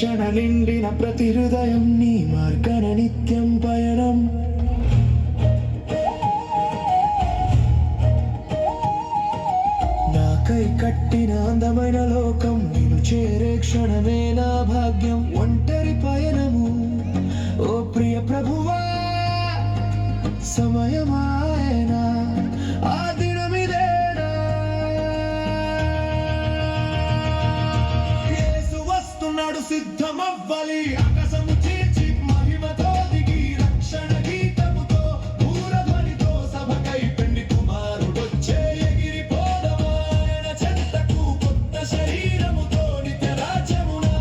రక్షణ నిండిన ప్రతి హృదయం నీ మార్గన నిత్యం పయనం. నాకై కట్టిన అందమైన లోకం నిన్ను చేరే క్షణమే నా భాగ్యం. ఒంటరి పయనము ఓ ప్రియ ప్రభువా, సమయమాయనా ఆ దినమిదేనా. యేసు వస్తున్నాడు, సిద్ధమవ్వాలి. ఆకాశము చీల్చి మహిమతో దిగి రక్షణ గీతముతో పూరధ్వనితో సభకై పెండ్లి కుమారుడొచ్చే. ఎగిరిపోదమా ఆయన చెంతకు కొత్త శరీరముతో నిత్య రాజ్యమునా.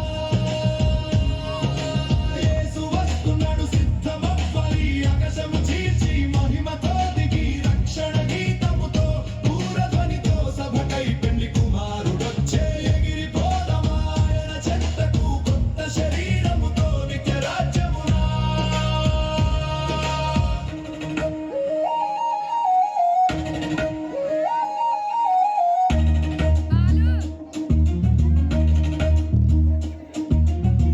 యేసు వస్తున్నాడు, సిద్ధమవ్వాలి. ఆకాశము చీల్చి మహిమతో దిగి రక్షణ గీతముతో పూరధ్వనితో సభకై పెండ్లి కుమారుడొచ్చే. ఎగిరిపోదమా ఆయన చెంతకు కొత్త శరీరముతో నిత్య రాజ్యమునా.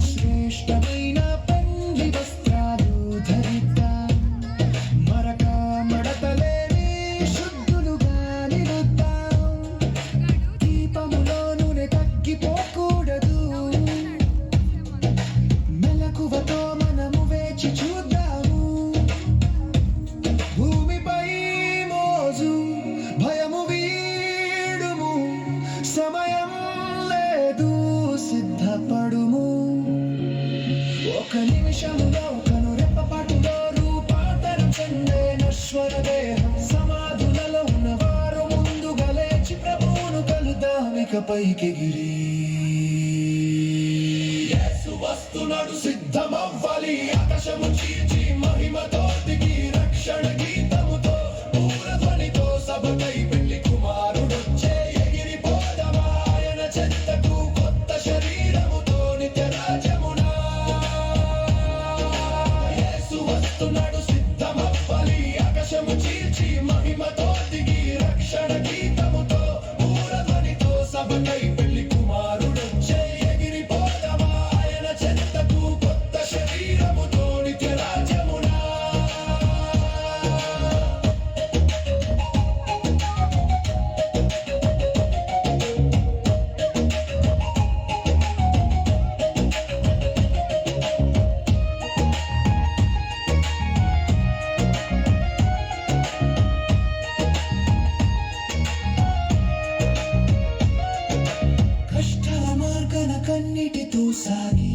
శ్రేష్టమైన పెండ్లి వస్త్రాలు ధరిద్దాం, మరక మడతలేని శుద్ధులుగా నిలుద్దాం. దీపములో నూనె తగ్గిపోకూడదు, మెలకువతో మనము వేచి చూద్దాము. భూమిపై మోజు భయము వీడుము, సమయం లేదు సిద్ధపడుము. ఒక నిమిషములో కనురెప్పపాటులో రూపాంతరం చెందే నశ్వర దేహం. సమాధులలో ఉన్నవారు ముందుగా లేచి ప్రభువును కలుద్దాం ఇక పైకెగిరి. యేసు వస్తున్నాడు, సిద్ధమవ్వాలి. ఆకాశము చీల్చి మహిమతో దిగి రక్షణ గీతముతో పూరధ్వనితో సభకై పెండ్లి కుమారుడొచ్చే. ఎగిరిపోదమా ఆయన చెంతకు కొత్త శరీరముతో నిత్య రాజ్యమునా. యేసు వస్తున్నాడు, సిద్ధమవ్వాలి. ఆకాశము చీల్చి మహిమతో దిగి రక్షణ గీతముతో పూరధ్వనితో సభకై పెండ్లి కుమారుడొచ్చే. ఎగిరిపోదమా ఆయన చెంతకు కొత్త శరీరముతో నిత్య రాజ్యమునా. కష్టాల మార్గన కన్నిటితో సాగి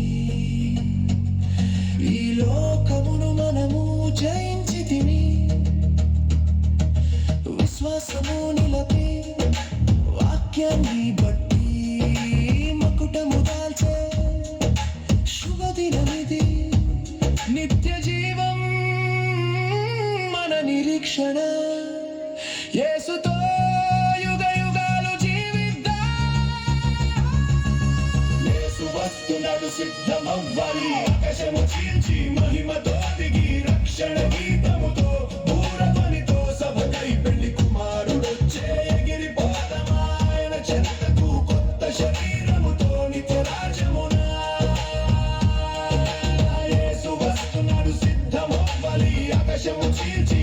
ఈ లోకమును మనము జయించితిమి. విశ్వాసము నిలపి వాక్యాన్ని బట్టి మకుటము దాల్చే శుభదినమిది. నిత్య జీవం మన నిరీక్షణ. యేసుతో యుగ యుగాలు జీవిద్దాం. యేసు వస్తున్నాడు, సిద్ధమవ్వాలి. ఆకాశము చీల్చి మహిమతో దిగి రక్షణ గీతముతో పూరధ్వనితో సభకై పెండ్లి కుమారుడొచ్చే. ఎగిరిపోదమా ఆయన చెంతకు కొత్త శరీరముతో నిత్య రాజ్యమునా. యేసు వస్తున్నాడు, సిద్ధమవ్వాలి. ఆకాశము చీల్చి